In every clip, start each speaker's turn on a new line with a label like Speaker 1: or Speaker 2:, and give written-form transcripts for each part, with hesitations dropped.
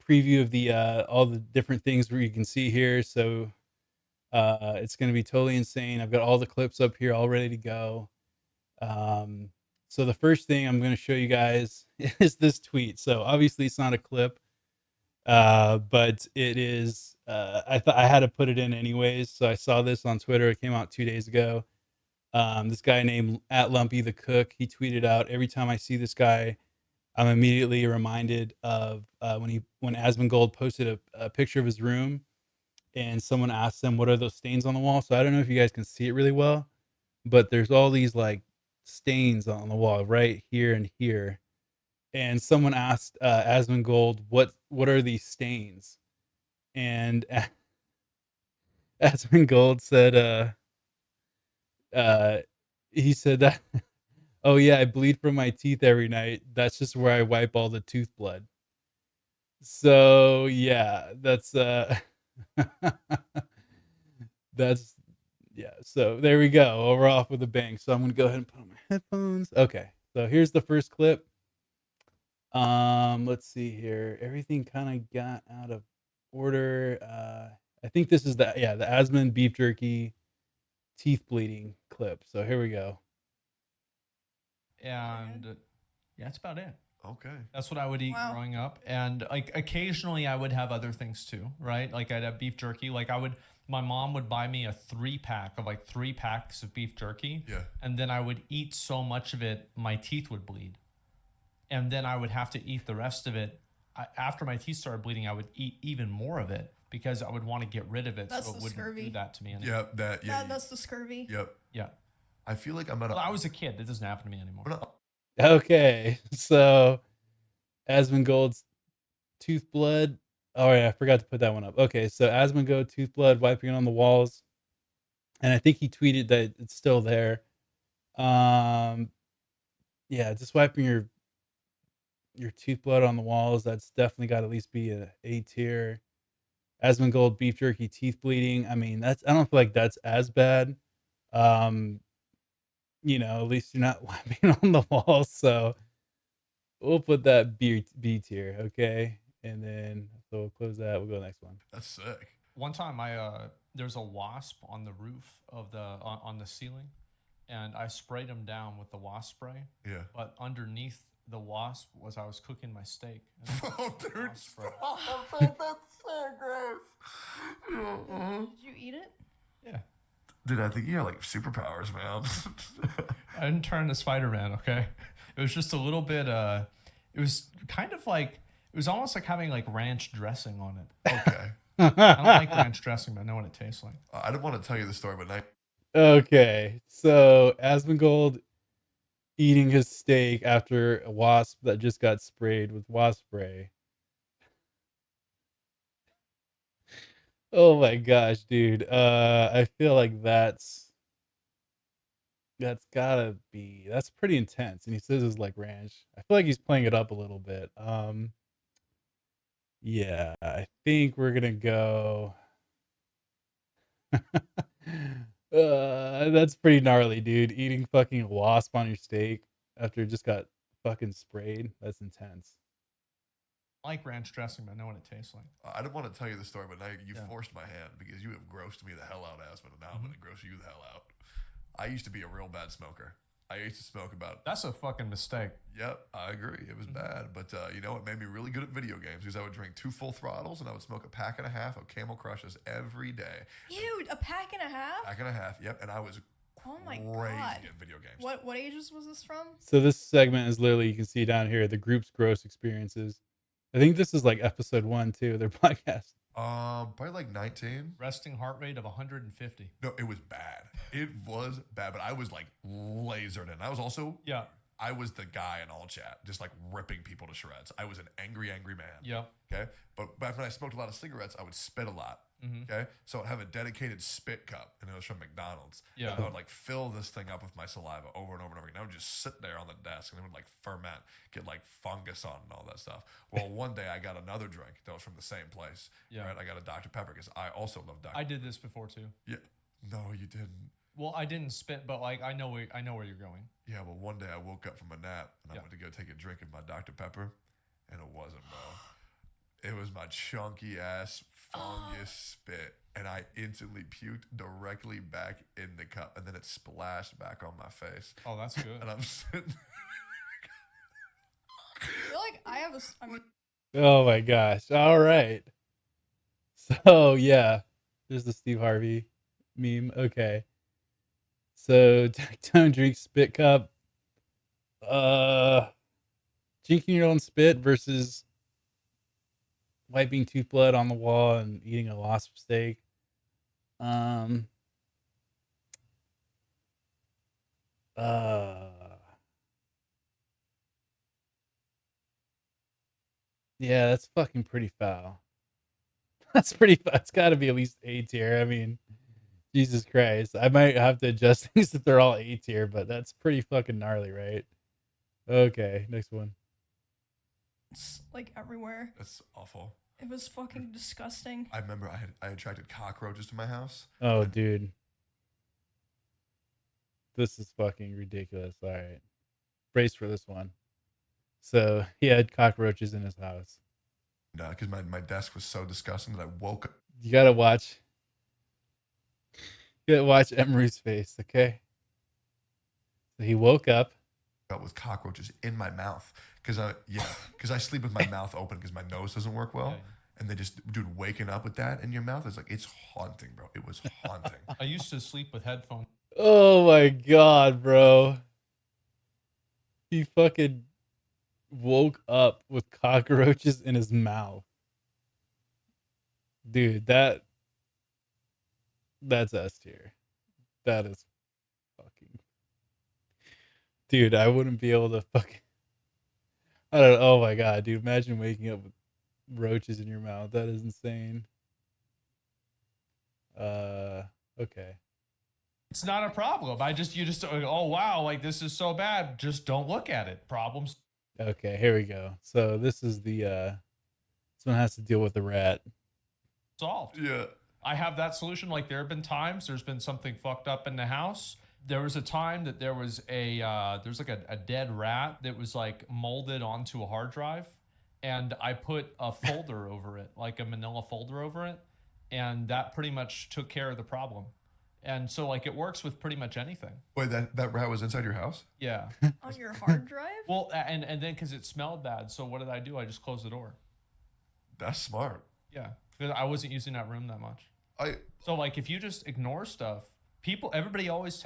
Speaker 1: preview of the all the different things where you can see here. So it's gonna be totally insane. I've got all the clips up here all ready to go. Um, so the first thing I'm gonna show you guys is this tweet. So obviously it's not a clip, but it is. I thought I had to put it in anyways. So I saw this on Twitter. It came out 2 days ago. This guy named at Lumpy the Cook. He tweeted out, every time I see this guy, I'm immediately reminded of when Asmongold posted a picture of his room, and someone asked him, "What are those stains on the wall?" So I don't know if you guys can see it really well, but there's all these like stains on the wall right here and here. And someone asked Asmongold, "What are these stains?" And Asmongold said, uh, he said that, "Oh yeah, I bleed from my teeth every night. That's just where I wipe all the tooth blood." So yeah, that's yeah. So there we go. We're off with a bang. So I'm gonna go ahead and put on my headphones. Okay. So here's the first clip. Let's see here. Everything kind of got out of order. I think this is the Asman beef jerky teeth bleeding clip. So here we go.
Speaker 2: And yeah, that's about it.
Speaker 3: Okay.
Speaker 2: That's what I would eat growing up. And like occasionally I would have other things too, right? Like I'd have beef jerky. My mom would buy me a 3-pack of like 3 packs of beef jerky.
Speaker 3: Yeah.
Speaker 2: And then I would eat so much of it, my teeth would bleed. And then I would have to eat the rest of it. After my teeth started bleeding, I would eat even more of it because I would want to get rid of it.
Speaker 4: That's
Speaker 2: so it
Speaker 4: the
Speaker 2: wouldn't
Speaker 4: scurvy.
Speaker 2: do that to me anymore.
Speaker 3: Yep.
Speaker 4: That's the scurvy.
Speaker 3: Yep.
Speaker 2: Yeah.
Speaker 3: I feel like I'm at
Speaker 2: Well, I was a kid. That doesn't happen to me anymore.
Speaker 1: Okay. So Asmongold's tooth blood. Oh yeah, I forgot to put that one up. Okay, so Asmongold tooth blood wiping it on the walls, and I think he tweeted that it's still there. Um, yeah, just wiping your tooth blood on the walls. That's definitely got to at least be A tier. Asmongold beef jerky teeth bleeding. I mean, I don't feel like that's as bad. Um, at least you're not wiping on the walls. So we'll put that B tier, okay? And then so we'll close that. We'll go next one.
Speaker 3: That's sick.
Speaker 2: One time there's a wasp on the roof of on the ceiling, and I sprayed him down with the wasp spray.
Speaker 3: Yeah.
Speaker 2: But underneath the wasp I was cooking my steak.
Speaker 3: Oh, dude.
Speaker 4: That's so gross. Did you eat it?
Speaker 2: Yeah.
Speaker 3: Dude, I think you got like superpowers, man.
Speaker 2: I didn't turn to Spider-Man, okay? It was just a little bit it was kind of like it was almost like having like ranch dressing on it.
Speaker 3: Okay.
Speaker 2: I don't like ranch dressing, but I know what it tastes like.
Speaker 3: I didn't want to tell you the story, but now.
Speaker 1: Okay, so Asmongold eating his steak after a wasp that just got sprayed with wasp spray. Oh my gosh, dude. I feel like that's pretty intense. And he says it's like ranch. I feel like he's playing it up a little bit. Yeah, I think we're gonna go. That's pretty gnarly, dude. Eating fucking wasp on your steak after it just got fucking sprayed. That's intense.
Speaker 2: I like ranch dressing, but I know what it tastes like.
Speaker 3: I didn't want to tell you the story, but now you forced my hand because you have grossed me the hell out, Aspen, and now I'm going to gross you the hell out. I used to be a real bad smoker. I used to smoke about.
Speaker 2: That's a fucking mistake.
Speaker 3: Yep, I agree. It was bad, but it made me really good at video games because I would drink 2 full throttles and I would smoke a pack and a half of Camel Crushes every day.
Speaker 4: Ew, a pack and a half?
Speaker 3: Pack and a half, yep. And I was
Speaker 4: Oh my
Speaker 3: crazy
Speaker 4: god.
Speaker 3: at video games.
Speaker 4: What ages was this from?
Speaker 1: So this segment is literally, you can see down here, the group's gross experiences. I think this is like episode 1 too, their podcast.
Speaker 3: Probably like 19.
Speaker 2: Resting heart rate of 150.
Speaker 3: No, it was bad. It was bad, but I was like lasered in. I was also I was the guy in all chat, just like ripping people to shreds. I was an angry, angry man.
Speaker 2: Yeah.
Speaker 3: Okay. But back when I smoked a lot of cigarettes, I would spit a lot.
Speaker 2: Mm-hmm.
Speaker 3: Okay. So I'd have a dedicated spit cup, and it was from McDonald's.
Speaker 2: Yeah.
Speaker 3: And I would like fill this thing up with my saliva over and over and over again. I would just sit there on the desk, and it would like ferment, get like fungus on and all that stuff. Well, one day I got another drink that was from the same place.
Speaker 2: Yeah.
Speaker 3: Right. I got a Dr. Pepper because I also love Dr.
Speaker 2: I did this before too.
Speaker 3: Yeah. No, you didn't.
Speaker 2: Well, I didn't spit, but like I know where you're going.
Speaker 3: Yeah, well, one day I woke up from a nap and I went to go take a drink of my Dr. Pepper, and it wasn't, bro. was my chunky ass fungus spit, and I instantly puked directly back in the cup, and then it splashed back on my face.
Speaker 2: Oh, that's good.
Speaker 3: And I'm sitting.
Speaker 4: I feel like I have a. I mean,
Speaker 1: Oh my gosh. All right. So yeah, there's the Steve Harvey meme. Okay. So don't drink spit cup. Drinking your own spit versus wiping tooth blood on the wall and eating a wasp steak. Um. Uh. Yeah, that's fucking pretty foul. That's pretty. It's got to be at least A tier. I mean, Jesus Christ. I might have to adjust things that they're all A tier, but that's pretty fucking gnarly, right? Okay, next one.
Speaker 4: it's like everywhere.
Speaker 3: That's awful.
Speaker 4: It was fucking disgusting.
Speaker 3: I remember I attracted cockroaches to my house.
Speaker 1: Oh, dude. This is fucking ridiculous. All right. Brace for this one. So he had cockroaches in his house.
Speaker 3: Because my desk was so disgusting that I woke up.
Speaker 1: You gotta watch. You gotta watch Emery's face, okay? So he woke up.
Speaker 3: With cockroaches in my mouth because I sleep with my mouth open because my nose doesn't work well, and they just waking up with that in your mouth is like, it's haunting, bro. It was haunting.
Speaker 2: I used to sleep with headphones.
Speaker 1: Oh my god, bro. He fucking woke up with cockroaches in his mouth. Dude, that's S tier. That is fucking. Dude, I wouldn't be able to fucking. I don't know. Oh my god, dude. Imagine waking up with roaches in your mouth. That is insane. Okay.
Speaker 2: It's not a problem. You just oh wow, like this is so bad. Just don't look at it. Problems
Speaker 1: Okay, here we go. So this is the this one has to deal with the rat.
Speaker 2: solved.
Speaker 3: Yeah.
Speaker 2: I have that solution. Like there have been times there's been something fucked up in the house. There was a time that there was there's like a dead rat that was like molded onto a hard drive, and I put a folder over it, like a manila folder over it, and that pretty much took care of the problem. And so like it works with pretty much anything.
Speaker 3: Wait, that rat was inside your house?
Speaker 2: Yeah.
Speaker 4: On your hard drive?
Speaker 2: Well, and then because it smelled bad, so what did I do? I just closed the door.
Speaker 3: That's smart.
Speaker 2: Yeah, because I wasn't using that room that much.
Speaker 3: I
Speaker 2: So like if you just ignore stuff, everybody always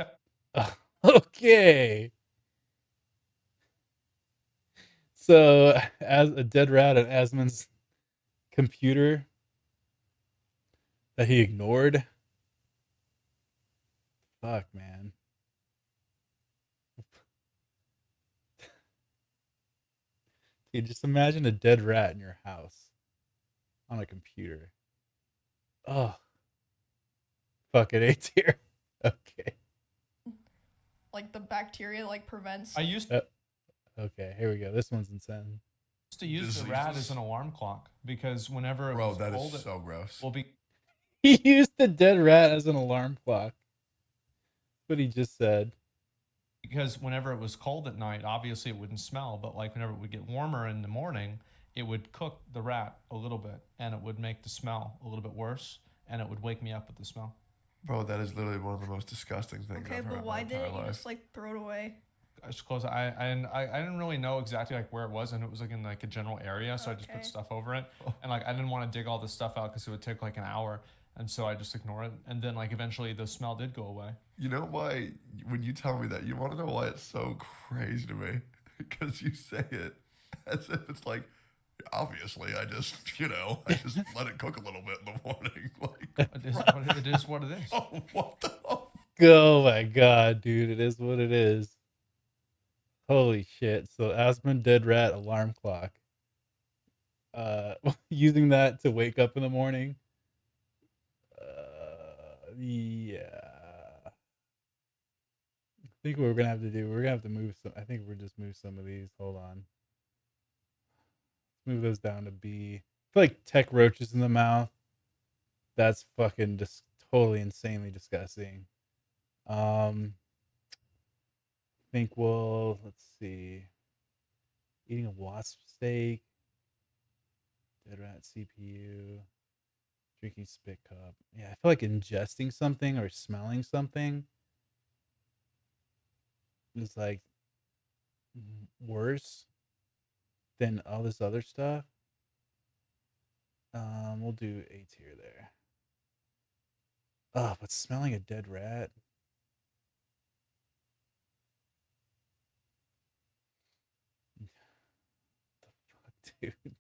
Speaker 1: Okay. So, as a dead rat on Asmon's computer that he ignored. Fuck, man. Dude, just imagine a dead rat in your house on a computer. Oh. Fucking A tier. Okay.
Speaker 4: Like the bacteria like prevents.
Speaker 2: I used
Speaker 1: Okay, here we go. This one's insane.
Speaker 2: to use the rat as an alarm clock because whenever it
Speaker 3: bro,
Speaker 2: was
Speaker 3: that
Speaker 2: cold,
Speaker 3: is so gross.
Speaker 2: will be
Speaker 1: He used the dead rat as an alarm clock. That's what he just said.
Speaker 2: because whenever it was cold at night, obviously it wouldn't smell, but like whenever it would get warmer in the morning, it would cook the rat a little bit and it would make the smell a little bit worse and it would wake me up with the smell.
Speaker 3: Bro, that is literally one of the most disgusting things
Speaker 4: Okay,
Speaker 3: I've heard
Speaker 4: but
Speaker 3: in
Speaker 4: why
Speaker 3: my entire
Speaker 4: didn't you
Speaker 3: life.
Speaker 4: just like throw it away?
Speaker 2: I just closed. I didn't really know exactly like where it was, and it was like in like a general area, so I just put
Speaker 4: Okay.
Speaker 2: stuff over it, and like I didn't want to dig all this stuff out because it would take like an hour, and so I just ignore it, and then like eventually the smell did go away.
Speaker 3: You know why, when you tell me that, you want to know why it's so crazy to me? Because you say it as if it's like, obviously, I just let it cook a little bit in the morning. Like,
Speaker 2: It is what it is.
Speaker 3: oh, what the?
Speaker 1: Oh my god, dude. It is what it is. Holy shit. So Aspen dead rat alarm clock. Using that to wake up in the morning. Yeah. I think what we're gonna have to do, we're gonna have to move some. I think we're just move some of these. Hold on. Move those down to B. I feel like tech roaches in the mouth. That's fucking just totally insanely disgusting. Think we'll let's see. Eating a wasp steak. Dead rat CPU, drinking spit cup. Yeah, I feel like ingesting something or smelling something is like worse than all this other stuff. We'll do A tier there. Oh, but smelling a dead rat. The fuck, dude.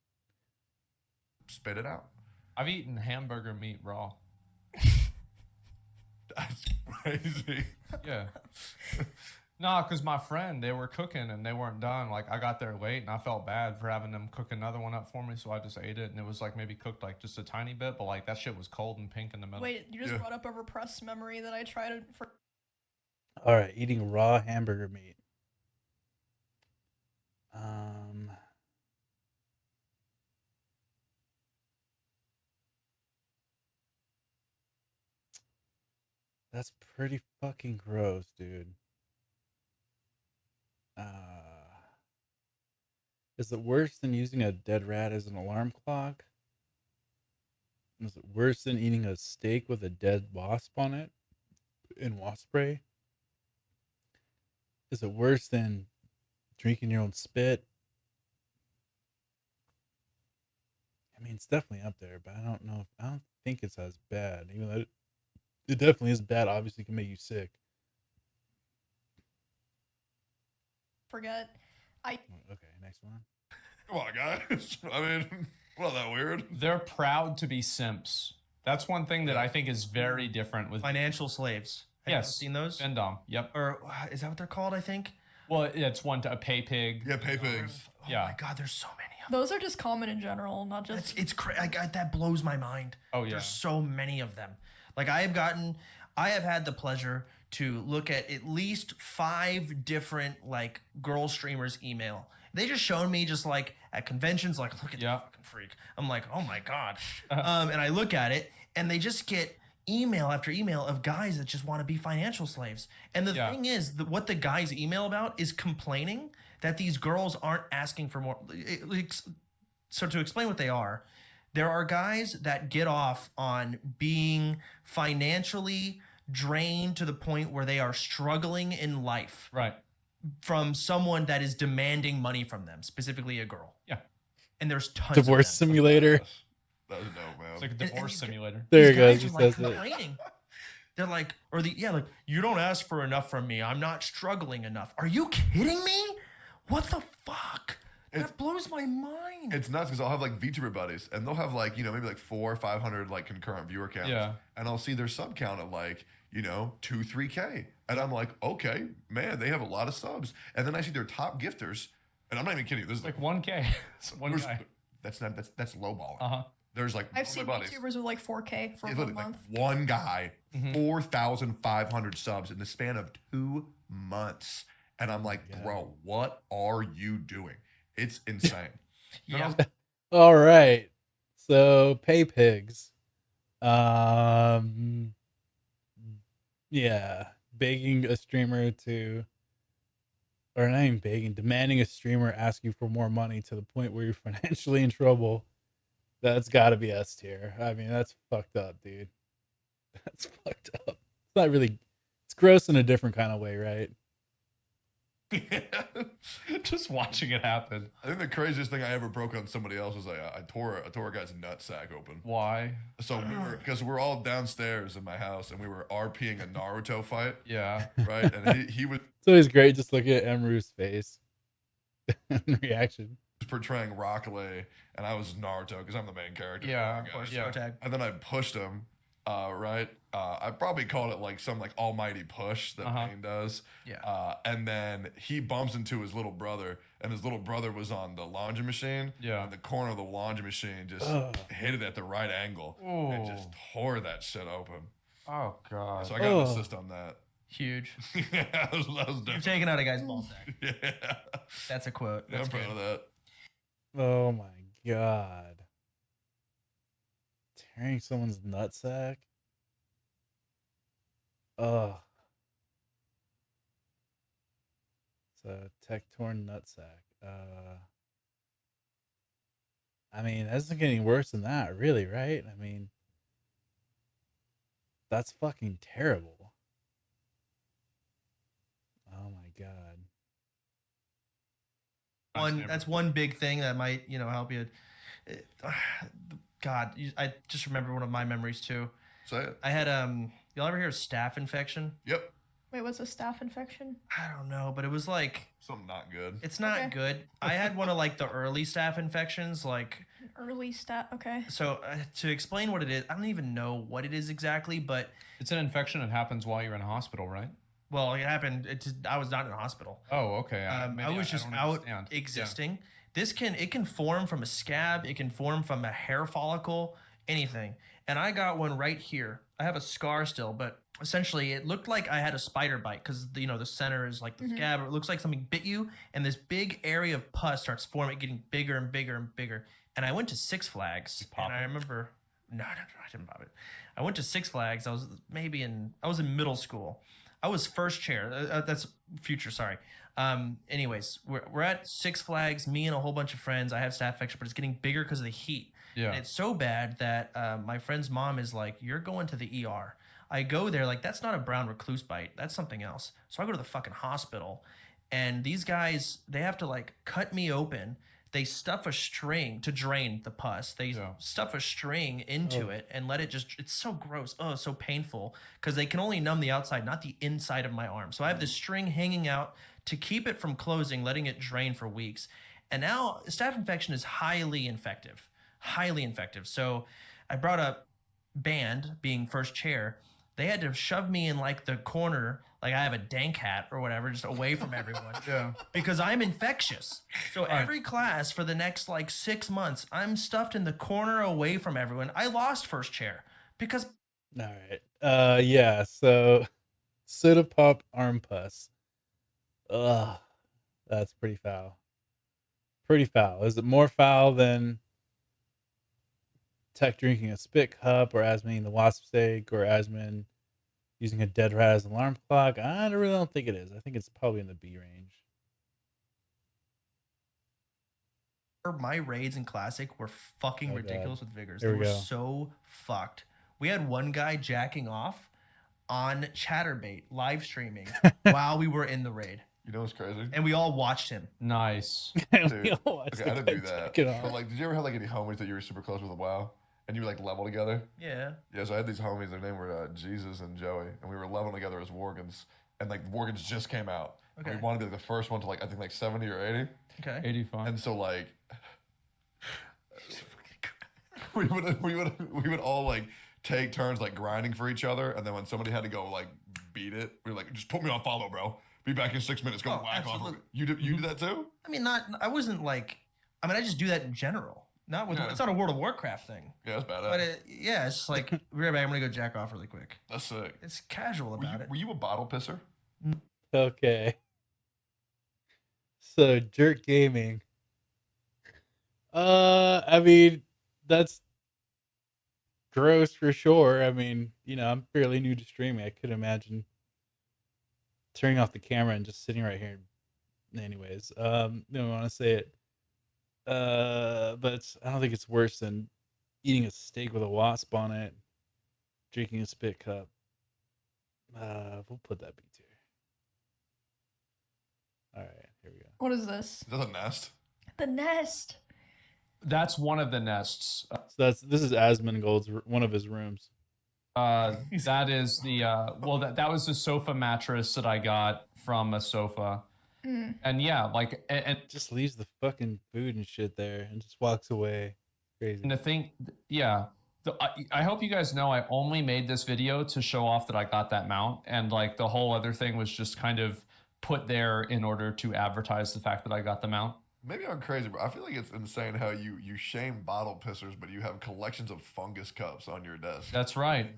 Speaker 3: Spit it out.
Speaker 2: I've eaten hamburger meat raw.
Speaker 3: That's crazy.
Speaker 2: Yeah. No, because my friend, they were cooking and they weren't done. Like, I got there late and I felt bad for having them cook another one up for me, so I just ate it. And it was like maybe cooked like just a tiny bit, but like that shit was cold and pink in the middle.
Speaker 4: Wait, you just
Speaker 3: Yeah.
Speaker 4: brought up a repressed memory that I tried for.
Speaker 1: All right, eating raw hamburger meat. That's pretty fucking gross, dude. Is it worse than using a dead rat as an alarm clock? Is it worse than eating a steak with a dead wasp on it in wasp spray? Is it worse than drinking your own spit? I mean, it's definitely up there, but I don't know. I don't think it's as bad. Even though it definitely is bad. Obviously, can make you sick.
Speaker 4: Forget.
Speaker 1: Okay, next one.
Speaker 3: Come on, guys. I mean, well, that weird.
Speaker 2: They're proud to be simps. That's one thing that I think is very different with
Speaker 5: Financial slaves. Have you
Speaker 2: Yes.
Speaker 5: seen those?
Speaker 2: Fendom. Yep.
Speaker 5: Or is that what they're called? I think.
Speaker 2: Well, it's one to a pay pig.
Speaker 3: Yeah, pay pigs.
Speaker 5: Oh
Speaker 2: Yeah.
Speaker 5: my God, there's so many of them.
Speaker 4: Those are just common in general, not just.
Speaker 5: It's crazy. That blows my mind.
Speaker 2: Oh, yeah.
Speaker 5: There's so many of them. Like I have had the pleasure to look at least 5 different like girl streamers email. They just shown me just like at conventions, like look at
Speaker 2: Yeah.
Speaker 5: the fucking freak. I'm like, oh my God. And I look at it and they just get email after email of guys that just want to be financial slaves. And the
Speaker 2: Yeah.
Speaker 5: thing is, what the guys email about is complaining that these girls aren't asking for more. So to explain what they are, there are guys that get off on being financially drained to the point where they are struggling in life
Speaker 2: Right.
Speaker 5: from someone that is demanding money from them, specifically a girl.
Speaker 2: Yeah.
Speaker 5: And there's tons
Speaker 1: Divorce
Speaker 5: of them.
Speaker 1: simulator.
Speaker 3: That was dope, man.
Speaker 2: It's like a
Speaker 5: and
Speaker 2: divorce
Speaker 5: these-
Speaker 2: simulator.
Speaker 1: There
Speaker 5: These
Speaker 1: you go.
Speaker 5: guys
Speaker 1: He
Speaker 5: are, like,
Speaker 1: says it.
Speaker 5: complaining. They're like, like, you don't ask for enough from me. I'm not struggling enough. Are you kidding me? What the fuck? That blows my mind.
Speaker 3: It's nuts because I'll have like VTuber buddies and they'll have like, maybe like 400 or 500 like concurrent viewer counts.
Speaker 2: Yeah.
Speaker 3: And I'll see their sub count at like, 2-3K. And I'm like, okay, man, they have a lot of subs. And then I see their top gifters, and I'm not even kidding you. This is
Speaker 2: It's like 1K. It's one
Speaker 3: there's-
Speaker 2: guy.
Speaker 3: that's lowballing.
Speaker 2: Uh-huh.
Speaker 3: There's like
Speaker 4: I've
Speaker 3: one
Speaker 4: seen
Speaker 3: of my buddies.
Speaker 4: YouTubers with like 4K for
Speaker 3: It's
Speaker 4: 1
Speaker 3: literally
Speaker 4: month.
Speaker 3: like one guy,
Speaker 2: Mhm.
Speaker 3: 4,500 subs in the span of 2 months. And I'm like,
Speaker 1: Yeah.
Speaker 3: bro, what are you doing? It's insane.
Speaker 5: Yeah.
Speaker 1: All right. So pay pigs. Yeah, begging a streamer to, or not even begging, demanding a streamer ask you for more money to the point where you're financially in trouble. That's got to be S tier. I mean, that's fucked up, dude. That's fucked up. It's not really. It's gross in a different kind of way, right?
Speaker 2: Just watching it happen.
Speaker 3: I think the craziest thing I ever broke on somebody else was I tore a guy's nutsack open.
Speaker 2: Why?
Speaker 3: So because we're all downstairs in my house and we were RPing a Naruto fight,
Speaker 2: Yeah.
Speaker 3: right? And he was
Speaker 1: It's always great just looking at Emru's face and reaction.
Speaker 3: portraying Rock Lee and I was Naruto because I'm the main character.
Speaker 2: Yeah,
Speaker 3: Guys.
Speaker 2: of course,
Speaker 5: Pro tag.
Speaker 3: And then I pushed him, right? I probably called it like some like almighty push that
Speaker 2: Uh-huh.
Speaker 3: Payne does.
Speaker 5: Yeah.
Speaker 3: And then he bumps into his little brother, and his little brother was on the laundry machine.
Speaker 2: Yeah.
Speaker 3: And the corner of the laundry machine just
Speaker 1: Ugh.
Speaker 3: hit it at the right angle and just tore that shit open.
Speaker 2: Oh god.
Speaker 3: So I got an
Speaker 1: Oh.
Speaker 3: assist on that.
Speaker 5: Huge.
Speaker 3: Yeah, that was
Speaker 5: You're
Speaker 3: different.
Speaker 5: taking out a guy's ball sack.
Speaker 3: Yeah.
Speaker 5: That's a quote.
Speaker 3: Yeah, I'm
Speaker 5: That's
Speaker 3: proud
Speaker 5: good.
Speaker 3: of that.
Speaker 1: Oh my god. Tearing someone's nutsack? Ugh. It's a tech torn nutsack. I mean, that's not getting worse than that, really, right? I mean, that's fucking terrible. Oh my god.
Speaker 5: That's one big thing that might help you. God, I just remember one of my memories too.
Speaker 3: Say it.
Speaker 5: I had y'all ever hear of staph infection?
Speaker 3: Yep.
Speaker 4: Wait, what's a staph infection?
Speaker 5: I don't know, but it was like
Speaker 3: Something not good.
Speaker 5: it's not
Speaker 4: Okay.
Speaker 5: good. I had one of like the early staph infections, like
Speaker 4: Early okay.
Speaker 5: so. To explain what it is, I don't even know what it is exactly, but
Speaker 2: It's an infection that happens while you're in a hospital, right?
Speaker 5: well, it happened. I was not in a hospital.
Speaker 2: Oh, okay.
Speaker 5: I was just
Speaker 2: don't
Speaker 5: out
Speaker 2: understand.
Speaker 5: existing. It can form from a scab. It can form from a hair follicle, anything. And I got one right here. I have a scar still, but essentially it looked like I had a spider bite because the center is like the scab. It looks like something bit you, and this big area of pus starts forming, getting bigger and bigger and bigger. And I went to Six Flags, and I remember no, I didn't pop it. I went to Six Flags. I was in middle school. I was first chair. That's future. Sorry. Anyways, we're at Six Flags. Me and a whole bunch of friends. I have staph infection, but it's getting bigger because of the heat.
Speaker 2: Yeah.
Speaker 5: And it's so bad that my friend's mom is like, "You're going to the ER." I go there like, that's not a brown recluse bite. That's something else. So I go to the fucking hospital, and these guys, they have to like cut me open. They stuff a string to drain the pus. They stuff a string into it and let it it's so gross. Oh, so painful because they can only numb the outside, not the inside of my arm. So I have this string hanging out to keep it from closing, letting it drain for weeks. And now staph infection is highly infective, highly infective. So I brought up band being first chair. They had to shove me in like the corner, like I have a dank hat or whatever, just away from everyone.
Speaker 2: Yeah.
Speaker 5: Because I'm infectious. So every class for the next like 6 months, I'm stuffed in the corner away from everyone. I lost first chair because
Speaker 1: All right. Yeah. So, soda pop arm pus. Ugh, that's pretty foul. Pretty foul. Is it more foul than Tech drinking a spit cup, or Asmin eating the wasp steak, or Asmin using a dead rat as an alarm clock? I really don't think it is. I think it's probably in the B range.
Speaker 5: my raids in Classic were fucking
Speaker 1: Oh,
Speaker 5: ridiculous
Speaker 1: God.
Speaker 5: with Vigors.
Speaker 1: Here
Speaker 5: They
Speaker 1: we
Speaker 5: were
Speaker 1: go.
Speaker 5: so fucked. We had one guy jacking off on Chatterbait live streaming while we were in the raid.
Speaker 3: You know what's crazy?
Speaker 5: And we all watched him.
Speaker 2: Nice.
Speaker 1: We all watched
Speaker 3: Okay, I
Speaker 1: the
Speaker 3: didn't do
Speaker 1: guy
Speaker 3: that.
Speaker 1: check it off.
Speaker 3: But like, did you ever have like any homies that you were super close with a WoW, and you were like level together?
Speaker 5: Yeah.
Speaker 3: Yeah, so I had these homies. Their name were Jesus and Joey, and we were leveling together as Worgans. And like Worgans just came out. And
Speaker 5: Okay.
Speaker 3: we wanted to be like the first one to like I think like 70 or 80.
Speaker 5: Okay.
Speaker 2: 85.
Speaker 3: And so like we would all like take turns like grinding for each other, and then when somebody had to go like beat it, we were like, just put me on follow, bro. Be back in 6 minutes. Go
Speaker 5: Oh,
Speaker 3: whack off.
Speaker 5: absolutely.
Speaker 3: You do that too?
Speaker 5: I mean, I wasn't like, I just do that in general. Not with,
Speaker 3: Yeah.
Speaker 5: it's not a World of Warcraft thing.
Speaker 3: Yeah, that's badass.
Speaker 5: But yeah, it's just like, be right back. I'm going to go jack off really quick.
Speaker 3: That's sick.
Speaker 5: It's casual about it.
Speaker 3: Were you a bottle pisser?
Speaker 1: Okay. So jerk gaming. I mean, that's gross for sure. I mean, I'm fairly new to streaming. I could imagine turning off the camera and just sitting right here. Anyways, don't want to say it. But I don't think it's worse than eating a steak with a wasp on it, drinking a spit cup. We'll put that B tier. All right, here we go.
Speaker 4: What is this?
Speaker 3: Is that a nest?
Speaker 4: The nest.
Speaker 2: That's one of the nests.
Speaker 1: So this is Asmongold's one of his rooms.
Speaker 2: That is the that was the sofa mattress that I got from a sofa.
Speaker 4: Mm.
Speaker 2: And yeah, like and
Speaker 1: Just leaves the fucking food and shit there and just walks away. Crazy.
Speaker 2: the thing, yeah. I hope you guys know I only made this video to show off that I got that mount, and like the whole other thing was just kind of put there in order to advertise the fact that I got the mount.
Speaker 3: Maybe I'm crazy, but I feel like it's insane how you shame bottle pissers, but you have collections of fungus cups on your desk.
Speaker 2: That's right.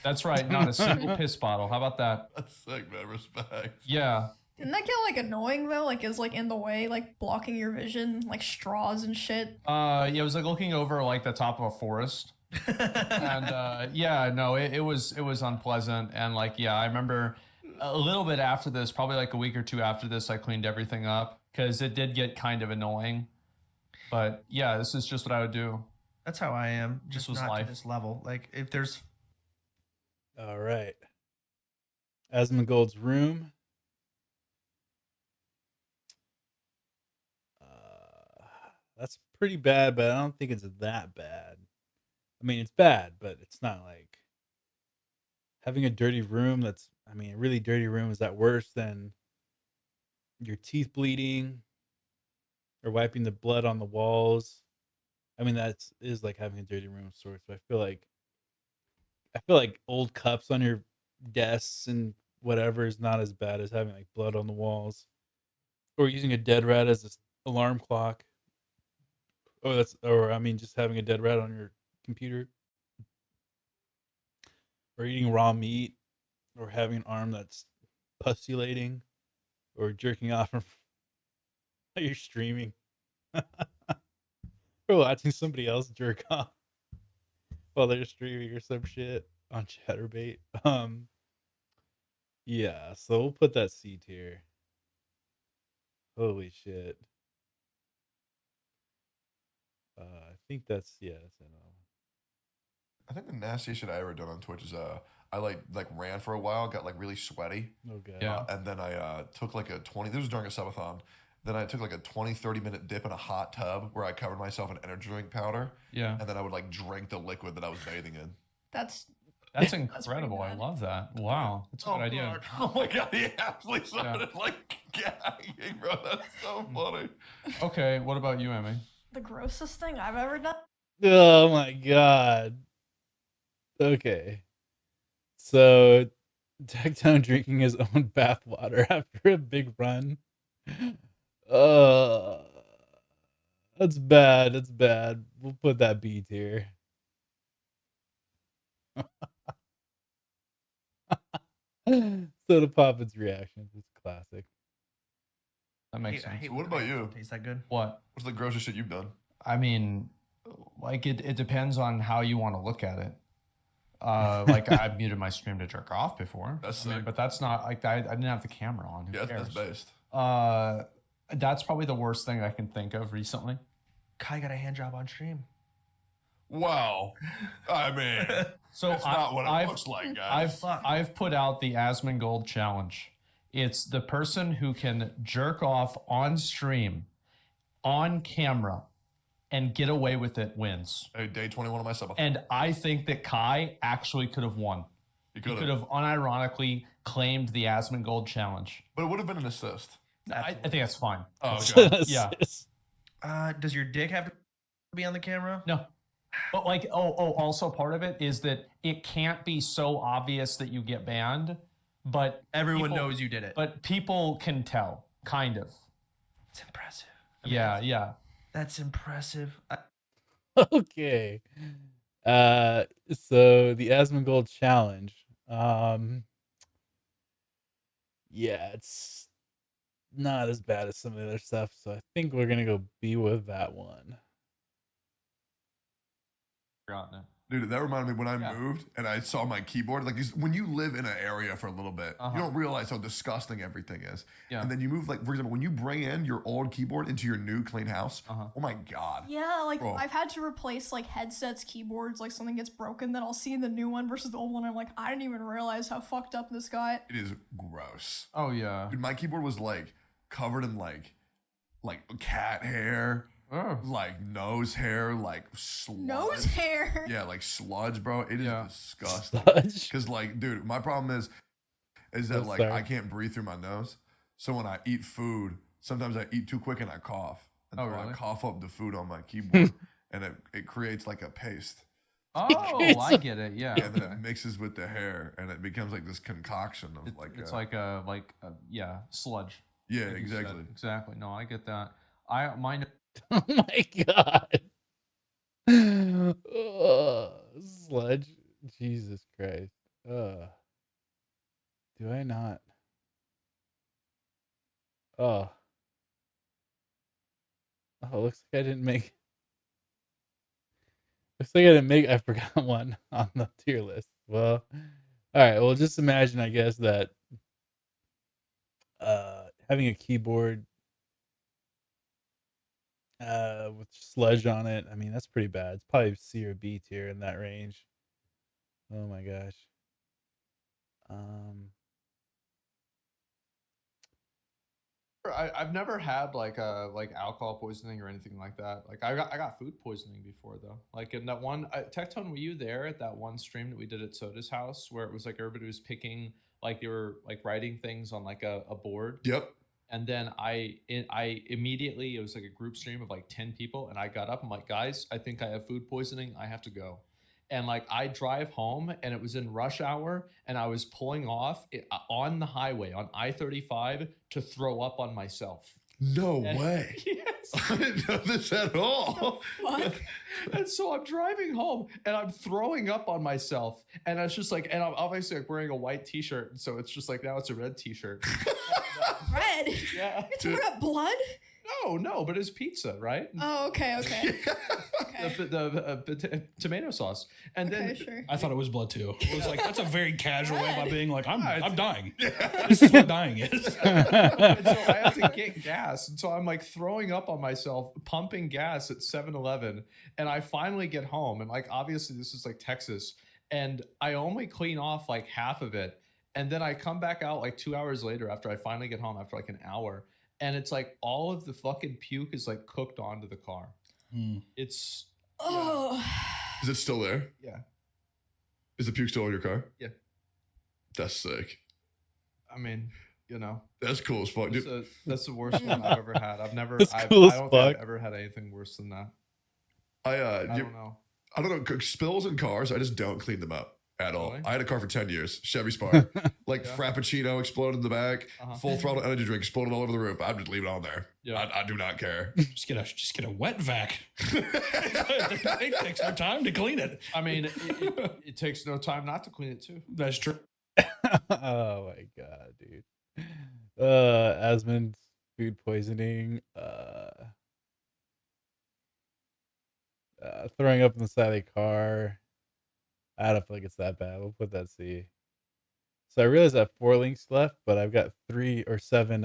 Speaker 2: That's right. Not a single piss bottle. How about that?
Speaker 3: That's sick, man. Respect.
Speaker 2: Yeah.
Speaker 4: Didn't that get like annoying though? Like is like in the way, like blocking your vision, like straws and shit.
Speaker 2: Yeah, it was like looking over like the top of a forest. And yeah, no, it was unpleasant. And like, yeah, I remember a little bit after this, probably like a week or two after this, I cleaned everything up because it did get kind of annoying. But yeah, this is just what I would do.
Speaker 5: That's how I am. Just
Speaker 2: was
Speaker 5: not
Speaker 2: life.
Speaker 5: to this level. Like if there's
Speaker 1: All right. Asmongold's room. That's pretty bad, but I don't think it's that bad. I mean, it's bad, but it's not like having a dirty room. I mean, a really dirty room. Is that worse than your teeth bleeding or wiping the blood on the walls? I mean, is like having a dirty room of sorts. But I feel like old cups on your desks and whatever is not as bad as having like blood on the walls or using a dead rat as an alarm clock. Or I mean, just having a dead rat on your computer, or eating raw meat, or having an arm that's pussulating, or jerking off from while you're streaming, or watching somebody else jerk off while they're streaming or some shit on ChatterBait. Yeah, so we'll put that C tier. Holy shit. I think that's
Speaker 3: I think the nastiest shit I ever done on Twitch is I like ran for a while, got like really sweaty.
Speaker 1: Okay.
Speaker 2: Yeah.
Speaker 3: And then I took like a 20, this was during a subathon. Then I took like a 20, 30-minute dip in a hot tub where I covered myself in energy drink powder.
Speaker 2: Yeah.
Speaker 3: And then I would like drink the liquid that I was bathing in.
Speaker 4: That's
Speaker 2: That's
Speaker 4: pretty
Speaker 2: incredible. I
Speaker 4: bad.
Speaker 2: love that. Wow. That's a good idea.
Speaker 3: Oh my god, he actually started like gagging, bro. That's so funny.
Speaker 2: Okay, what about you, Emmy?
Speaker 4: the grossest thing I've ever done.
Speaker 1: Oh my god. Okay. So Tectone drinking his own bathwater after a big run. Uh that's bad. That's bad. We'll put that B tier. Soda Poppin's reaction is classic.
Speaker 2: That makes sense.
Speaker 3: What about you?
Speaker 5: Tastes that good?
Speaker 2: What?
Speaker 3: What's the grossest shit you've done?
Speaker 2: I mean, like it depends on how you want to look at it. Like I've muted my stream to jerk off before.
Speaker 3: That's
Speaker 2: I mean,
Speaker 3: sick.
Speaker 2: but that's not like I didn't have the camera on. Who
Speaker 3: Yeah,
Speaker 2: cares?
Speaker 3: that's based.
Speaker 2: That's probably the worst thing I can think of recently.
Speaker 5: Kai got a hand job on stream.
Speaker 3: Wow. I mean,
Speaker 2: So
Speaker 3: that's not what it looks like, guys.
Speaker 2: I've put out the Asmongold challenge. It's the person who can jerk off on stream, on camera, and get away with it wins.
Speaker 3: Hey, day 21 of my subathon.
Speaker 2: And I think that Kai actually could have won.
Speaker 3: He
Speaker 2: He
Speaker 3: could
Speaker 2: could
Speaker 3: have.
Speaker 2: have unironically claimed the Asmongold challenge.
Speaker 3: But it would have been an assist.
Speaker 2: I think that's fine.
Speaker 3: Oh, okay.
Speaker 2: Yeah.
Speaker 5: Does your dick have to be on the camera?
Speaker 2: No. But like, also part of it is that it can't be so obvious that you get banned, but
Speaker 5: Everyone
Speaker 2: people-
Speaker 5: knows you did it.
Speaker 2: But people can tell, kind of.
Speaker 5: It's impressive.
Speaker 2: Yeah.
Speaker 5: That's impressive.
Speaker 1: Okay. So the Asmongold challenge. Yeah, it's not as bad as some of the other stuff, so I think we're gonna go B with that one.
Speaker 2: Forgotten it.
Speaker 3: Dude, that reminded me when I
Speaker 2: Yeah.
Speaker 3: moved and I saw my keyboard. Like, when you live in an area for a little bit,
Speaker 2: Uh-huh.
Speaker 3: you don't realize how disgusting everything is.
Speaker 2: Yeah.
Speaker 3: And then you move, like, for example, when you bring in your old keyboard into your new clean house,
Speaker 2: Uh-huh.
Speaker 3: oh my God.
Speaker 4: Yeah, like
Speaker 3: Bro.
Speaker 4: I've had to replace like headsets, keyboards, like something gets broken, then I'll see the new one versus the old one. I'm like, I didn't even realize how fucked up this got.
Speaker 3: It is gross.
Speaker 2: Oh yeah.
Speaker 3: Dude, my keyboard was, like, covered in, like cat hair,
Speaker 2: Oh.
Speaker 3: like nose hair, like sludge.
Speaker 4: Nose hair.
Speaker 3: Yeah, like sludge, bro. It is
Speaker 2: Yeah.
Speaker 3: disgusting.
Speaker 1: Sludge.
Speaker 3: Because, like, dude, my problem is that,
Speaker 1: Oh,
Speaker 3: like,
Speaker 1: sorry.
Speaker 3: I can't breathe through my nose. So when I eat food, sometimes I eat too quick and I cough. And
Speaker 2: Oh,
Speaker 3: so I
Speaker 2: really?
Speaker 3: cough up the food on my keyboard, and it creates, like, a paste.
Speaker 2: Oh, I get it. Yeah.
Speaker 3: And then
Speaker 2: okay.
Speaker 3: it mixes with the hair, and it becomes, like, this concoction of,
Speaker 2: It's like a sludge.
Speaker 3: yeah,
Speaker 2: like you said.
Speaker 3: exactly.
Speaker 2: Exactly. No, I get that. Mine.
Speaker 1: Oh my god. Sludge. Jesus Christ. Do I not? Oh. Oh, looks like I didn't make. Looks like I didn't make. I forgot one on the tier list. Well, all right. Well, just imagine, I guess, that having a keyboard with sludge on it. I mean, that's pretty bad. It's probably C or B tier in that range. Oh my gosh. Um,
Speaker 2: I've never had like alcohol poisoning or anything like that. Like I got food poisoning before though. Like in that one Tectone, were you there at that one stream that we did at Soda's house where it was like everybody was picking, like they were like writing things on like a board,
Speaker 3: Yep.
Speaker 2: and then I immediately, it was like a group stream of like 10 people, and I got up, I'm like, guys, I think I have food poisoning, I have to go. And like I drive home, and it was in rush hour, and I was pulling off on the highway on I-35 to throw up on myself.
Speaker 3: No
Speaker 2: And-
Speaker 3: way.
Speaker 2: Yes.
Speaker 3: I didn't know this at all.
Speaker 4: Fuck.
Speaker 2: And so I'm driving home, and I'm throwing up on myself, and it's just like, and I'm obviously like wearing a white t-shirt, and so it's just like now it's a red t-shirt.
Speaker 4: Red.
Speaker 2: Yeah.
Speaker 4: It's throwing up blood.
Speaker 2: No, but it's pizza, right?
Speaker 4: Oh, okay. Okay.
Speaker 2: The tomato sauce, and
Speaker 4: Okay,
Speaker 2: then
Speaker 4: sure.
Speaker 6: I thought it was blood too. It was like that's a very casual way by being like I'm dying.
Speaker 3: Yeah.
Speaker 6: This is what dying is.
Speaker 2: and so I have to get gas, and so I'm like throwing up on myself, pumping gas at 7-Eleven, and I finally get home, and like obviously this is like Texas, and I only clean off like half of it, and then I come back out like 2 hours later after I finally get home after like an hour, and it's like all of the fucking puke is like cooked onto the car. It's
Speaker 4: Oh.
Speaker 3: Is it still there?
Speaker 2: yeah.
Speaker 3: Is the puke still in your car?
Speaker 2: Yeah.
Speaker 3: That's sick.
Speaker 2: I mean, you know,
Speaker 3: That's cool as fuck, dude.
Speaker 2: that's the worst one I've ever had.
Speaker 1: That's cool as
Speaker 2: I don't think
Speaker 1: fuck.
Speaker 2: I've ever had anything worse than that.
Speaker 3: I
Speaker 2: I don't know.
Speaker 3: I don't know, spills in cars, I just don't clean them up at all.
Speaker 2: Really?
Speaker 3: I had a car for 10 years, Chevy Spark. Like
Speaker 2: Yeah.
Speaker 3: Frappuccino exploded in the back,
Speaker 2: Uh-huh.
Speaker 3: full throttle energy drink exploded all over the roof. I'd just leave it on there.
Speaker 2: Yeah.
Speaker 3: I do not care.
Speaker 6: Just get a wet vac. It takes no time to clean it.
Speaker 2: I mean, it takes no time not to clean it too.
Speaker 6: That's true.
Speaker 1: Oh my god, dude. Asmund food poisoning. Throwing up on the side of the car. I don't feel like it's that bad. We'll put that C. So I realize I have 4 links left, but I've got 3 or 7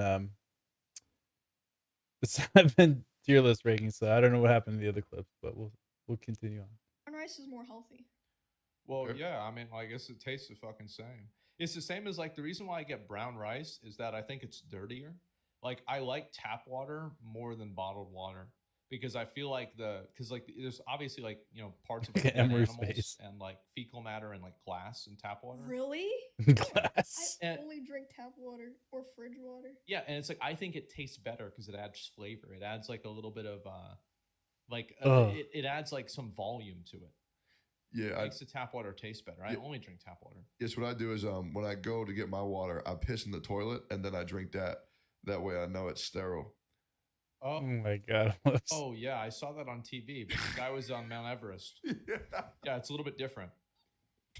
Speaker 1: 7 tier list rankings. So I don't know what happened to the other clips, but we'll continue on.
Speaker 4: Brown rice is more healthy.
Speaker 2: Well,
Speaker 3: Okay.
Speaker 2: yeah. I mean, I guess it tastes the fucking same. It's the same as like the reason why I get brown rice is that I think it's dirtier. Like I like tap water more than bottled water because I feel like because like there's obviously like parts of like dead
Speaker 1: Emery's
Speaker 2: animals
Speaker 1: face.
Speaker 2: and like fecal matter and like glass in tap water.
Speaker 4: Really?
Speaker 1: Glass.
Speaker 4: I
Speaker 2: And-
Speaker 4: only drink tap water or fridge water.
Speaker 2: Yeah, and it's like I think it tastes better because it adds flavor. It adds like a little bit of
Speaker 1: Ugh.
Speaker 2: it adds like some volume to it.
Speaker 3: Yeah,
Speaker 2: It makes the tap water taste better. I
Speaker 3: Yeah.
Speaker 2: only drink tap water.
Speaker 3: yes, what I do is when I go to get my water, I piss in the toilet and then I drink that. That way I know it's sterile.
Speaker 1: Oh
Speaker 2: Oh,
Speaker 1: my god. Whoops.
Speaker 2: oh yeah, I saw that on TV. But the guy was on Mount Everest.
Speaker 3: Yeah.
Speaker 2: Yeah, it's a little bit different.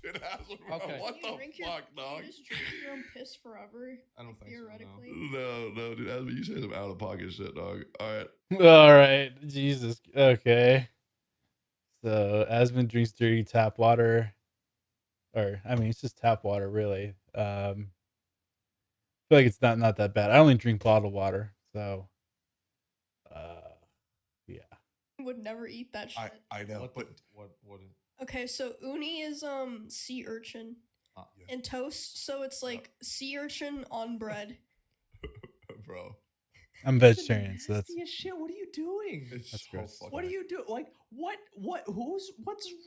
Speaker 3: It has, bro.
Speaker 2: Okay.
Speaker 3: What
Speaker 4: Can you
Speaker 3: the
Speaker 4: drink
Speaker 3: fuck,
Speaker 4: can
Speaker 3: dog?
Speaker 4: you just drink your own piss forever?
Speaker 2: I don't think so, no.
Speaker 4: Theoretically.
Speaker 3: No, dude. Asmund, you say some out of pocket shit, dog. All right.
Speaker 1: All right. Jesus. Okay. So Asmund drinks dirty tap water. Or I mean it's just tap water really. I feel like it's not that bad. I only drink bottled water, so yeah.
Speaker 4: Would never eat that shit.
Speaker 3: I know,
Speaker 2: What?
Speaker 3: but
Speaker 2: What?
Speaker 4: Okay, so uni is sea urchin
Speaker 3: Yeah.
Speaker 4: and toast, so it's like sea urchin on bread.
Speaker 3: bro,
Speaker 1: I'm vegetarian, so that's
Speaker 2: Nasty as shit. What are you doing?
Speaker 3: it's
Speaker 1: That's
Speaker 3: so
Speaker 1: gross.
Speaker 3: fucking.
Speaker 2: What do you do? Like what? What's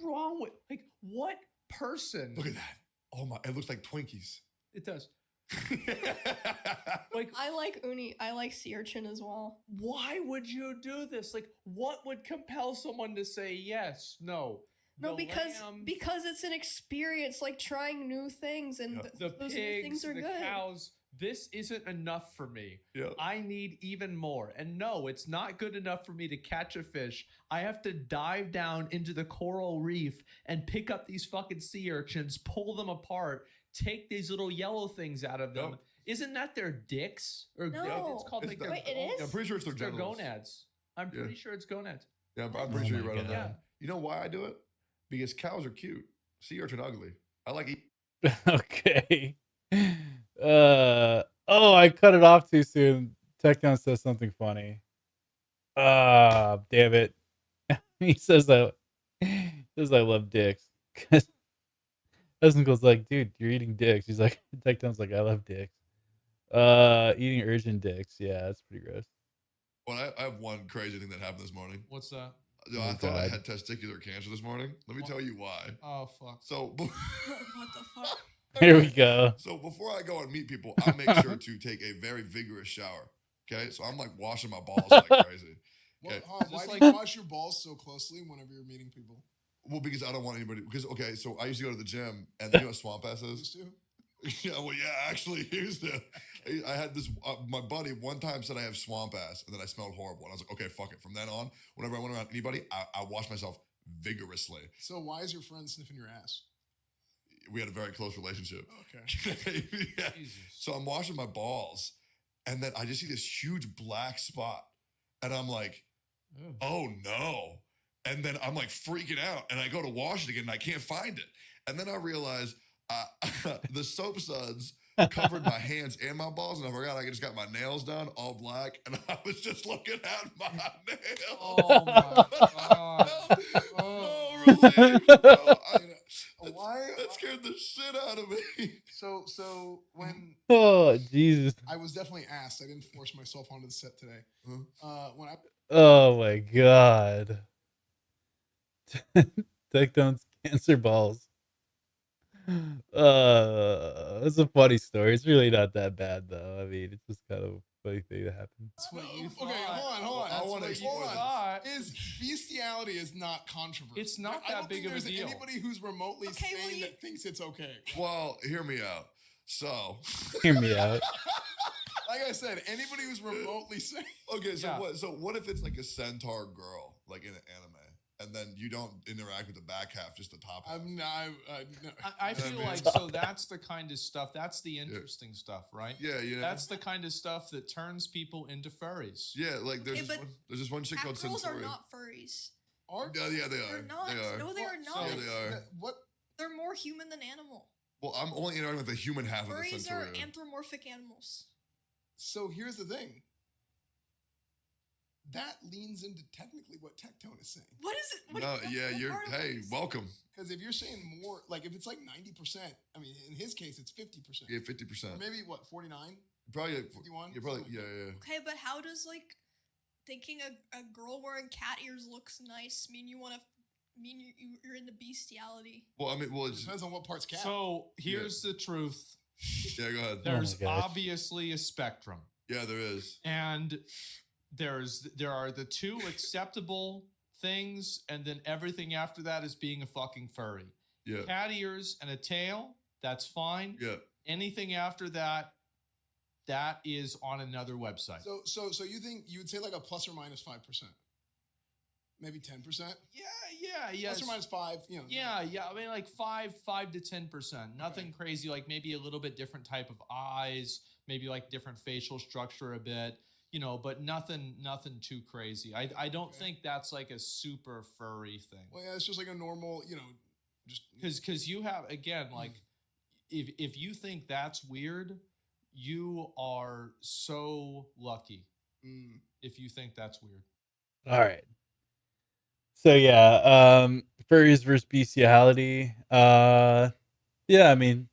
Speaker 2: wrong with what person?
Speaker 3: Look at that. Oh my! It looks like Twinkies.
Speaker 2: It does. Like
Speaker 4: I like uni. I like sea urchin as well.
Speaker 2: why would you do this? Like, what would compel someone to say yes? No.
Speaker 4: No,
Speaker 2: The
Speaker 4: because
Speaker 2: lamb,
Speaker 4: it's an experience, like trying new things, and
Speaker 3: Yeah.
Speaker 2: the
Speaker 4: those new
Speaker 2: pigs,
Speaker 4: things are
Speaker 2: the
Speaker 4: good.
Speaker 2: cows. This isn't enough for me.
Speaker 3: Yeah.
Speaker 2: I need even more. And no, it's not good enough for me to catch a fish. I have to dive down into the coral reef and pick up these fucking sea urchins, pull them apart, take these little yellow things out of them.
Speaker 3: Yep.
Speaker 2: Isn't that their dicks? Or
Speaker 4: No.
Speaker 2: it's called
Speaker 3: It's
Speaker 2: like
Speaker 3: not-
Speaker 2: their
Speaker 4: Wait, it is?
Speaker 3: I'm pretty sure it's their
Speaker 2: It's their
Speaker 3: genitals.
Speaker 2: gonads. I'm
Speaker 3: Yeah.
Speaker 2: pretty sure it's gonads.
Speaker 3: Yeah, I'm
Speaker 1: Oh
Speaker 3: pretty sure you're
Speaker 1: my
Speaker 3: right on
Speaker 1: God.
Speaker 3: that.
Speaker 2: Yeah.
Speaker 3: You know why I do it? Because cows are cute. Sea urchin ugly. I like eat.
Speaker 1: okay. Oh, I cut it off too soon. Tecton says something funny. Ah, damn it. He says I love dicks. Cause Uncle's like, dude, you're eating dicks. He's like, Tecton's like, I love dicks. Eating urgent dicks. Yeah, that's pretty gross.
Speaker 3: Well, I have one crazy thing that happened this morning.
Speaker 2: What's that?
Speaker 3: I
Speaker 1: Oh,
Speaker 3: thought I
Speaker 1: God.
Speaker 3: had testicular cancer this morning. Let me tell you why.
Speaker 2: Oh fuck.
Speaker 3: So,
Speaker 4: What the fuck?
Speaker 1: Here we go.
Speaker 3: So before I go and meet people, I make sure to take a very vigorous shower. Okay, so I'm like washing my balls like crazy.
Speaker 7: Well,
Speaker 3: Okay.
Speaker 7: why
Speaker 2: Just
Speaker 7: do you wash your balls so closely whenever you're meeting people?
Speaker 3: Well, because I don't want anybody. Because okay, so I used to go to the gym, and you know what swamp ass is?
Speaker 7: Used to?
Speaker 3: Yeah, well, yeah. Actually, here's the. I had this. My buddy one time said I have swamp ass, and then I smelled horrible, and I was like, okay, fuck it. From then on, whenever I went around anybody, I wash myself vigorously.
Speaker 7: So why is your friend sniffing your ass?
Speaker 3: We had a very close relationship.
Speaker 7: Okay.
Speaker 3: Yeah.
Speaker 2: Jesus.
Speaker 3: So I'm washing my balls, and then I just see this huge black spot, and I'm like,
Speaker 2: Ew.
Speaker 3: oh no. And then I'm like freaking out, and I go to wash it again, and I can't find it. And then I realize the soap suds covered my hands and my balls, and I forgot I just got my nails done, all black, and I was just looking at my nails.
Speaker 2: Oh my god.
Speaker 3: No relief, bro.
Speaker 7: Why?
Speaker 3: That scared the shit out of me.
Speaker 7: So when
Speaker 1: Oh, Jesus.
Speaker 7: I was definitely asked, I didn't force myself onto the set today. When I
Speaker 1: Oh, my God. Tecton's cancer balls. It's a funny story. It's really not that bad, though. I mean, it's just kind of a funny thing that happened.
Speaker 2: That's what you
Speaker 7: okay, hold on.
Speaker 3: I wanna
Speaker 2: what you
Speaker 3: explore this.
Speaker 2: thought.
Speaker 7: Is bestiality is not controversial.
Speaker 2: It's not
Speaker 7: I
Speaker 2: that
Speaker 7: don't
Speaker 2: big
Speaker 7: think
Speaker 2: of a
Speaker 7: there's
Speaker 2: deal.
Speaker 7: anybody who's remotely
Speaker 4: Okay, well,
Speaker 7: sane
Speaker 4: you-
Speaker 7: that thinks it's okay.
Speaker 3: Well, hear me out. So,
Speaker 1: Hear me out.
Speaker 7: Like I said, anybody who's remotely sane.
Speaker 3: okay, so
Speaker 2: Yeah.
Speaker 3: what? So what if it's like a centaur girl, like in an anime, and then you don't interact with the back half, just the top half?
Speaker 7: I'm not. No.
Speaker 2: I feel
Speaker 3: man.
Speaker 2: like so that's the kind of stuff. That's the interesting stuff, right?
Speaker 3: Yeah, you know.
Speaker 2: That's the kind of stuff that turns people into furries.
Speaker 3: Yeah, like there's
Speaker 4: Okay,
Speaker 3: this
Speaker 4: but
Speaker 3: there's this one chick
Speaker 4: Cat
Speaker 3: called
Speaker 4: girls are
Speaker 3: Centauri.
Speaker 4: not furries.
Speaker 7: Are
Speaker 3: Yeah, they are.
Speaker 4: They're not.
Speaker 3: They are.
Speaker 4: No, they are
Speaker 7: So-
Speaker 4: not.
Speaker 3: Yeah, they are.
Speaker 7: What?
Speaker 4: They're more human than animal.
Speaker 3: Well, I'm only interacting with the human half of the
Speaker 4: Furries are
Speaker 3: Centauri.
Speaker 4: anthropomorphic animals.
Speaker 7: So here's the thing. That leans into technically what Tectone is saying.
Speaker 4: What is it? What
Speaker 3: No, yeah,
Speaker 4: what
Speaker 3: you're.
Speaker 4: part of it
Speaker 3: Hey,
Speaker 4: is-
Speaker 3: welcome.
Speaker 7: Because if you're saying more, like if it's like 90%, I mean, in his case, it's 50%.
Speaker 3: Yeah, 50%.
Speaker 7: Or maybe what, 49?
Speaker 3: Probably.
Speaker 7: 51?
Speaker 3: You're probably.
Speaker 7: Something
Speaker 3: Yeah,
Speaker 7: like
Speaker 3: yeah.
Speaker 4: Okay, but how does like thinking a girl wearing cat ears looks nice mean you want to mean you're into bestiality?
Speaker 3: Well, I mean, well,
Speaker 7: It
Speaker 3: it's.
Speaker 7: depends on what part's cat.
Speaker 2: So here's the truth.
Speaker 3: Yeah, go ahead.
Speaker 1: Oh my
Speaker 2: There's
Speaker 1: gosh.
Speaker 2: obviously a spectrum.
Speaker 3: Yeah, there is.
Speaker 2: And there are the two acceptable things, and then everything after that is being a fucking furry.
Speaker 3: Yeah.
Speaker 2: Cat ears and a tail, that's fine.
Speaker 3: Yeah.
Speaker 2: Anything after that, that is on another website.
Speaker 7: So you think you would say like a plus or minus 5%? Maybe 10%?
Speaker 2: yeah.
Speaker 7: Plus or minus 5, you know.
Speaker 2: Yeah. I mean, like 5 to 10%. Nothing crazy. Like maybe a little bit different type of eyes, maybe like different facial structure a bit, but nothing too crazy. I don't think that's like a super furry thing.
Speaker 7: Well, yeah, it's just like a normal, just
Speaker 2: Because you have, again, like if you think that's weird, you are so lucky if you think that's weird.
Speaker 1: All right. So yeah, furries versus bestiality. Yeah, I mean,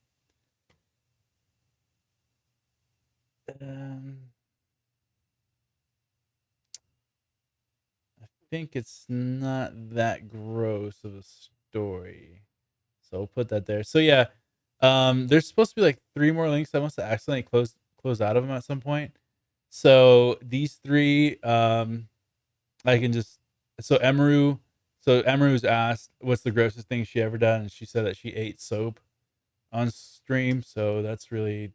Speaker 1: I think it's not that gross of a story. So we'll put that there. So yeah, there's supposed to be like 3 more links. I must have accidentally closed out of them at some point. So these 3, I can just Emeru's asked what's the grossest thing she ever done, and she said that she ate soap on stream. So that's really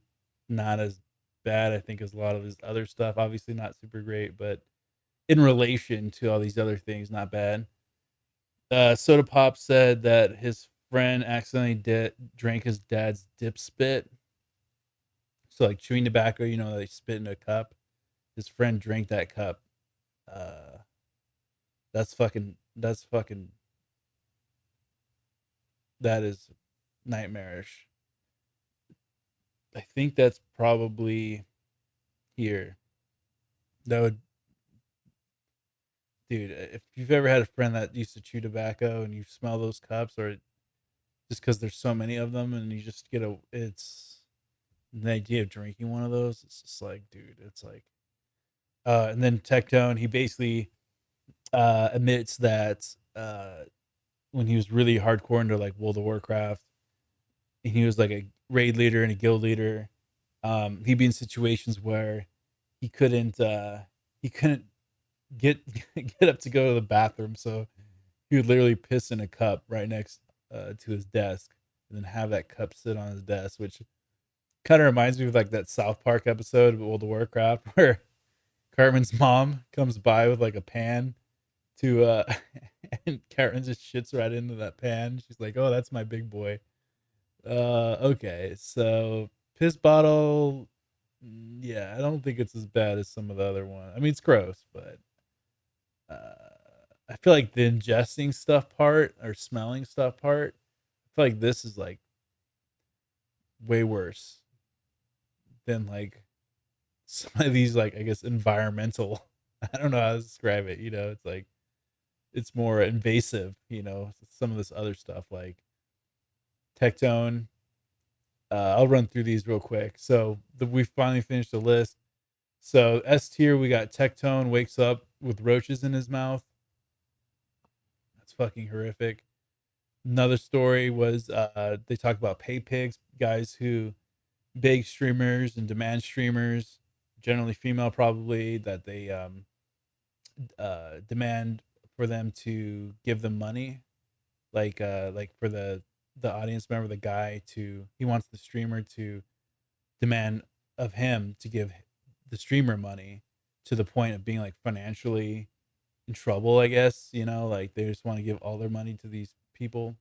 Speaker 1: not as bad, I think, as a lot of his other stuff. Obviously not super great, but in relation to all these other things, not bad. Soda Pop said that his friend accidentally drank his dad's dip spit. So like chewing tobacco, they spit in a cup. His friend drank that cup. That is nightmarish. I think that's probably here. dude, if you've ever had a friend that used to chew tobacco and you smell those cups, or just because there's so many of them, and you just get it's the idea of drinking one of those. It's just like, dude, it's like, and then Tectone, he basically admits that when he was really hardcore into like World of Warcraft, and he was like a raid leader and a guild leader, he'd be in situations where he couldn't he couldn't get get up to go to the bathroom, so he would literally piss in a cup right next to his desk, and then have that cup sit on his desk, which kind of reminds me of like that South Park episode of World of Warcraft where Cartman's mom comes by with like a pan to and Cartman just shits right into that pan. She's like, "Oh, that's my big boy." Okay, so piss bottle, yeah, I don't think it's as bad as some of the other one. I mean, it's gross, but I feel like the ingesting stuff part or smelling stuff part, I feel like this is like way worse than like some of these, like, I guess environmental. I don't know how to describe it. It's like it's more invasive. Some of this other stuff like Tectone. I'll run through these real quick. So we finally finished the list. So S tier, we got Tectone wakes up with roaches in his mouth. That's fucking horrific. Another story was they talked about pay pigs, guys who beg streamers and demand streamers, generally female probably, that they demand for them to give them money, like for the audience member, the guy, to he wants the streamer to demand of him to give the streamer money, to the point of being like financially in trouble, I guess. Like they just want to give all their money to these people.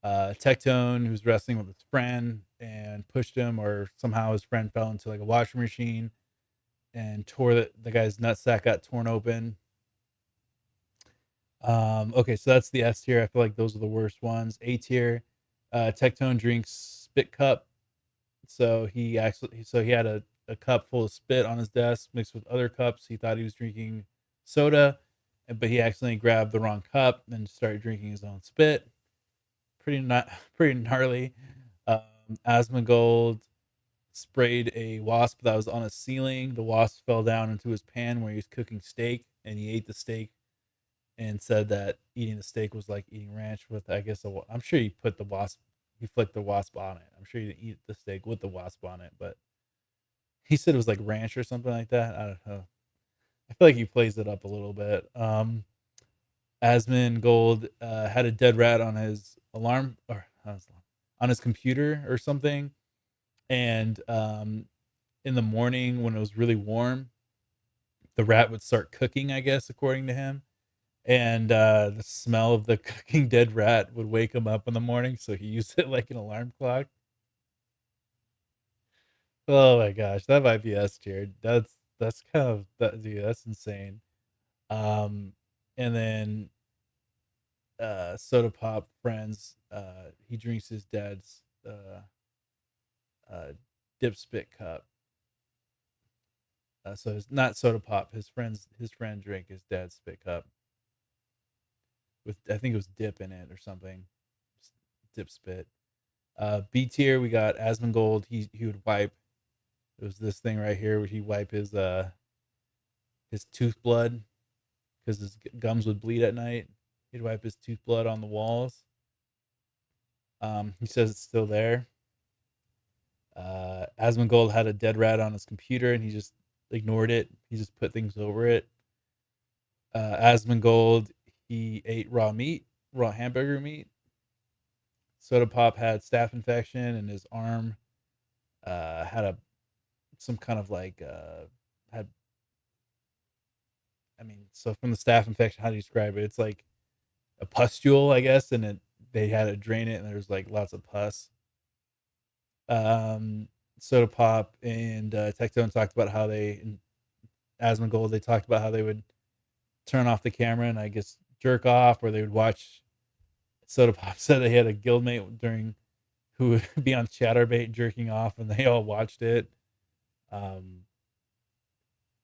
Speaker 1: Tectone, who's wrestling with his friend and pushed him, or somehow his friend fell into like a washing machine and tore the guy's nutsack got torn open. Okay, so that's the S tier. I feel like those are the worst ones. A tier, Tectone drinks spit cup. So he had a cup full of spit on his desk mixed with other cups. He thought he was drinking soda, but he accidentally grabbed the wrong cup and started drinking his own spit. Pretty not pretty gnarly. Asmongold sprayed a wasp that was on a ceiling. The wasp fell down into his pan where he was cooking steak, and he ate the steak and said that eating the steak was like eating ranch with, I guess, I'm sure he flicked the wasp on it. I'm sure he didn't eat the steak with the wasp on it, but he said it was like ranch or something like that. I don't know. I feel like he plays it up a little bit. Asmongold had a dead rat on his alarm, or on his computer or something, and in the morning when it was really warm, the rat would start cooking, I guess, according to him, and the smell of the cooking dead rat would wake him up in the morning, so he used it like an alarm clock. Oh my gosh, that might be S tier. That's kind of that, dude. That's insane. Um, and then Soda Pop friends. He drinks his dad's uh, dip spit cup. So it's not Soda Pop. His friend drank his dad's spit cup with, I think it was dip in it or something. Dip spit. B tier, we got Asmongold. He would wipe. It was this thing right here where he wipe his tooth blood because his gums would bleed at night. He'd wipe his tooth blood on the walls. He says it's still there. Asmongold had a dead rat on his computer and he just ignored it. He just put things over it. Asmongold, he ate raw hamburger meat. Soda Pop had staph infection and his arm had some kind of like had, I mean, so from the staph infection, how do you describe it? It's like a pustule, I guess, and they had to drain it, and there's like lots of pus. Um, Soda Pop and Tectone talked about how Asmongold, they talked about how they would turn off the camera and I guess jerk off, or they would watch. Soda Pop said they had a guildmate who would be on Chatterbait jerking off, and they all watched it.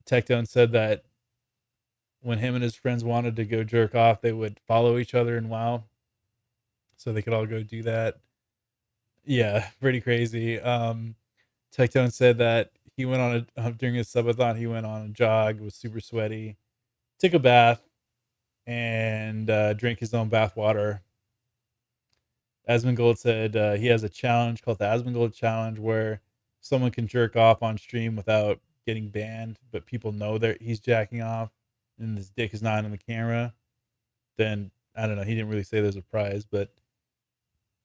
Speaker 1: Tectone said that when him and his friends wanted to go jerk off, they would follow each other in WoW, so they could all go do that. Yeah, pretty crazy. Tectone said that he went on a during his subathon. He went on a jog, was super sweaty, took a bath, and drank his own bath water. Asmongold said he has a challenge called the Asmongold Challenge where someone can jerk off on stream without getting banned, but people know that he's jacking off and his dick is not in the camera. Then I don't know. He didn't really say there's a prize, but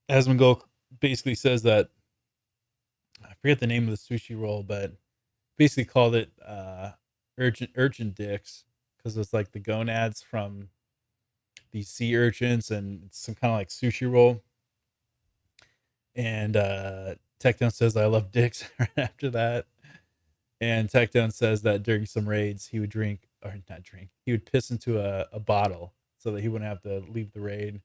Speaker 1: Asmongold basically says that I forget the name of the sushi roll, but basically called it urchin dicks because it's like the gonads from these sea urchins and it's some kind of like sushi roll. And Tectone says I love dicks right after that. And Tectone says that during some raids he would drink or not drink, he would piss into a bottle so that he wouldn't have to leave the raid.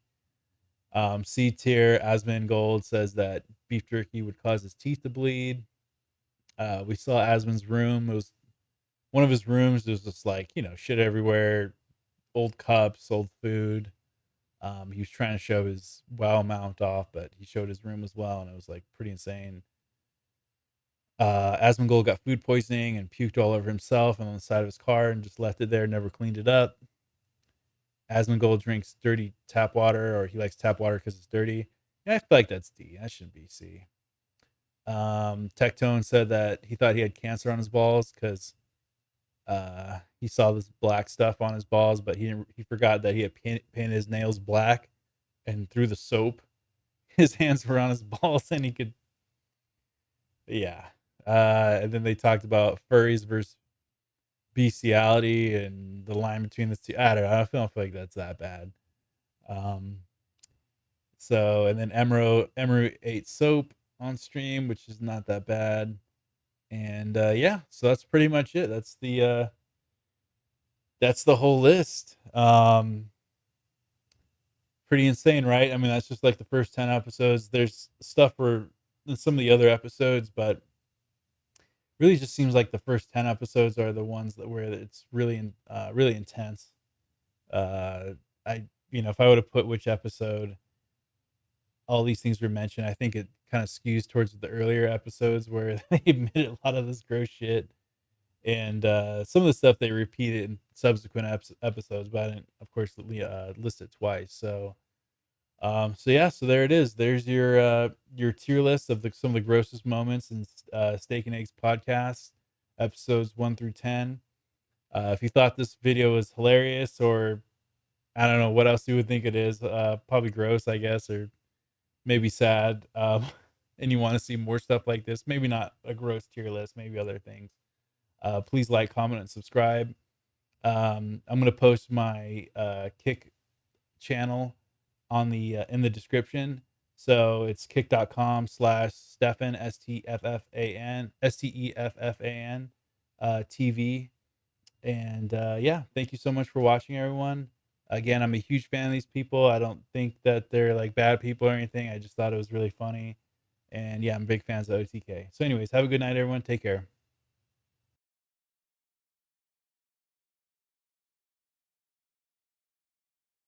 Speaker 1: C tier Asmongold says that beef jerky would cause his teeth to bleed. We saw Asmon's room. It was one of his rooms. There's just like, shit everywhere, old cups, old food. He was trying to show his WoW mount off, but he showed his room as well, and it was like pretty insane. Asmongold got food poisoning and puked all over himself and on the side of his car and just left it there, never cleaned it up. Asmongold drinks dirty tap water, or he likes tap water because it's dirty. Yeah, I feel like that's D. That shouldn't be C. Tectone said that he thought he had cancer on his balls because he saw this black stuff on his balls, but he forgot that he had painted his nails black, and through the soap, his hands were on his balls, and he could, yeah. And then they talked about furries versus bestiality and the line between the two. I don't know. I don't feel like that's that bad. So and then Emeru ate soap on stream, which is not that bad. And yeah, so that's pretty much it. That's the whole list. Pretty insane, right? I mean, that's just like the first 10 episodes. There's stuff for some of the other episodes, but really just seems like the first 10 episodes are the ones that where it's really really intense. I if I would have put which episode all these things were mentioned, I think it kind of skews towards the earlier episodes where they admitted a lot of this gross shit. And some of the stuff they repeated in subsequent episodes, but I didn't, of course, list it twice. So yeah, so there it is. There's your tier list of some of the grossest moments in Steak and Eggs podcast, episodes 1 through 10. If you thought this video was hilarious, or I don't know what else you would think it is, probably gross, I guess, or maybe sad, and you want to see more stuff like this, maybe not a gross tier list, maybe other things. Please like, comment, and subscribe. I'm gonna post my Kick channel on the in the description. So it's kick.com/Stefan Steffan TV. And yeah, thank you so much for watching, everyone. Again, I'm a huge fan of these people. I don't think that they're like bad people or anything. I just thought it was really funny. And yeah, I'm big fans of OTK. So anyways, have a good night, everyone. Take care.